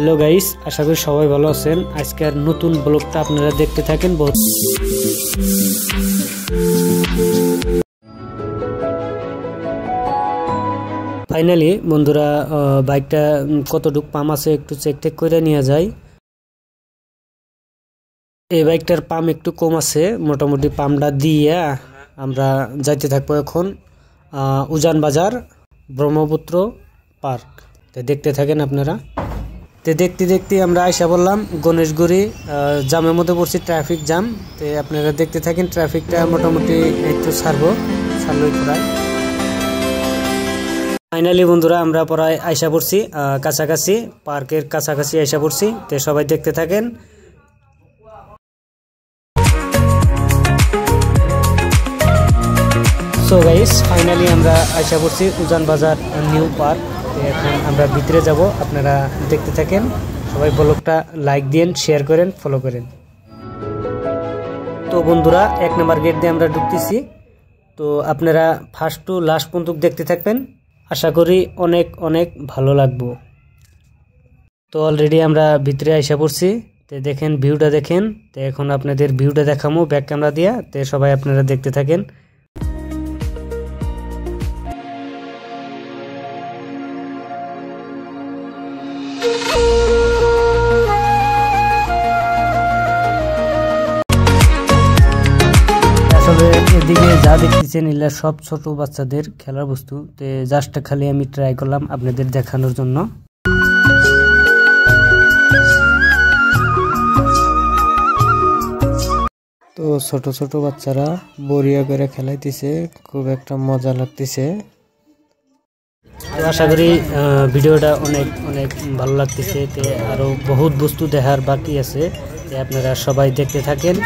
Hello guys, আশা করি সবাই ভালো আছেন। আজকের নতুন ব্লগটা আপনারা দেখতে থাকেন। ফাইনালি বন্ধুরা, বাইকটা কতটুক পাম আছে একটু চেক করে নিয়ে যায়। এই বাইকটার পাম একটু কম আছে, মোটামুটি পামটা দিয়ে আমরা যাইতে থাকবো এখন উজান বাজার ব্রহ্মপুত্র পার্ক। তো দেখতে থাকেন আপনারা। তো দেখতে দেখতে আমরা আইসা বললাম গণেশগুড়ি জামের মধ্যে পড়ছি, ট্রাফিক জাম। তো আপনারা দেখতে থাকেন, ট্রাফিকটা মোটামুটি একটু ছাড়লোই প্রায়। ফাইনালি বন্ধুরা আমরা প্রায় আইসা পড়ছি কাছাকাছি, পার্কের কাছাকাছি আইসা পড়ছি। তো সবাই দেখতে থাকেন। সো গাইস, ফাইনালি আমরা আইসা পড়ছি উজান বাজার নিউ পার্ক। এখন আমরা ভিতরে যাব, আপনারা দেখতে থাকেন। সবাই ব্লগটা লাইক দিন, শেয়ার করেন, ফলো করেন। তো বন্ধুরা 1 নম্বর গেট দিয়ে আমরা ঢুকতেছি। তো আপনারা ফার্স্ট টু লাস্ট পর্যন্ত দেখতে থাকবেন, আশা করি অনেক অনেক ভালো লাগবে। তো অলরেডি আমরা ভিতরে আইসা পড়ছি। তো দেখেন ভিউটা দেখেন। তো এখন আপনাদের ভিউটা দেখামো ব্যাক ক্যামেরা দিয়া। তো সবাই আপনারা দেখতে থাকেন। এদিকে যা দেখতেছেন এগুলা সব ছোট বাচ্চাদের খেলার বস্তু। তো জাস্ট খালি আমি ট্রাই করলাম আপনাদের দেখানোর জন্য। তো ছোট ছোট বাচ্চারা বড়িয়া করে খেলাইতেছে, খুব একটা মজা লাগতেছে। তো আশা করি ভিডিওটা অনেক অনেক ভালো লাগতেছে। তো আরো বহুত বস্তু দেখার বাকি আছে, আপনারা সবাই দেখতে থাকেন।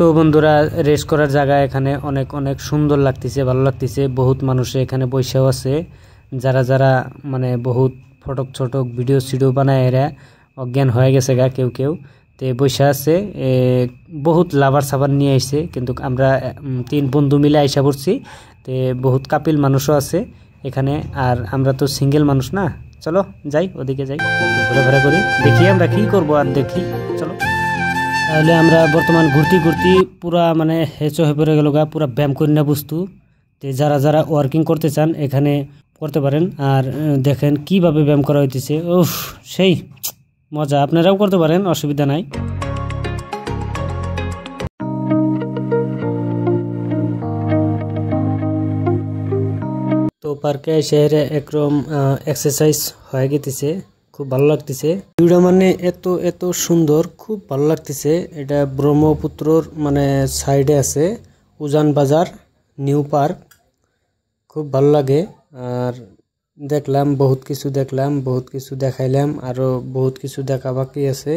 তো বন্ধুরা রেস্ট করার জায়গা এখানে অনেক অনেক সুন্দর লাগতেছে, ভালো লাগতেছে। বহুত মানুষে এখানে বসেও আছে, যারা যারা মানে বহুত ফটক ছটক ভিডিও বানায় এরা অজ্ঞান হয়ে গেছে গা কেউ কেউ। তো বসে আছে, বহুত লাভার সাভার নিয়ে আইছে। কিন্তু আমরা 3 বন্ধু মিলে আইসা পড়ছি। তো বহুত কাপিল মানুষও আছে এখানে, আর আমরা তো সিঙ্গেল মানুষ না। চলো যাই, ওদিকে যাই, ঘোরাফেরা করি, দেখি আমরা কি করবো। আর দেখি চলো। তাহলে আমরা বর্তমান ঘুরতে পুরা মানে হেঁচো হয়ে পড়ে গেল গা, পুরা ব্যায়াম করি না বস্তু। তো যারা যারা ওয়ার্কিং করতে চান এখানে করতে পারেন। আর দেখেন কিভাবে ব্যায়াম করা হইতেছে, উফ সেই মজা। আপনারাও করতে পারেন, অসুবিধা নাই। তো পার্কে শহরে একরকম এক্সারসাইজ হয়ে গেতেছে, খুব ভালো লাগতেছে। ভিউটা মানে এত এত সুন্দর, খুব ভালো লাগতেছে। এটা ব্রহ্মপুত্রর মানে সাইডে আছে উজান বাজার নিউ পার্ক, খুব ভালো লাগে। আর দেখলাম বহুত কিছু, বহুত কিছু দেখাইলাম, আরো বহুত কিছু দেখা বাকি আছে।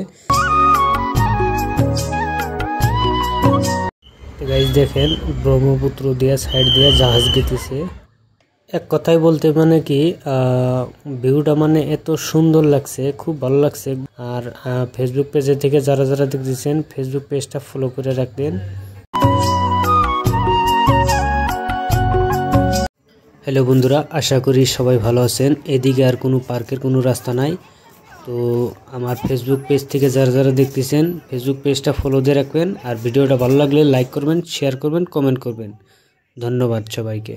গাইস দেখেন ব্রহ্মপুত্র দিয়ে সাইড দিয়ে জাহাজ গেতেছে। এক কথায় বলতে মানে কি ভিউটা মানে এত সুন্দর লাগছে, খুব ভালো লাগছে। আর ফেসবুক পেজে থেকে যারা যারা দেখতেছেন ফেসবুক পেজটা ফলো করে রাখবেন। হ্যালো বন্ধুরা, আশা করি সবাই ভালো আছেন। এদিকে আর কোনো পার্কের কোনো রাস্তা নাই। তো আমার ফেসবুক পেজ থেকে যারা যারা দেখতেছেন ফেসবুক পেজটা ফলো দিয়ে রাখবেন। আর ভিডিওটা ভালো লাগলে লাইক করবেন, শেয়ার করবেন, কমেন্ট করবেন। ধন্যবাদ সবাইকে।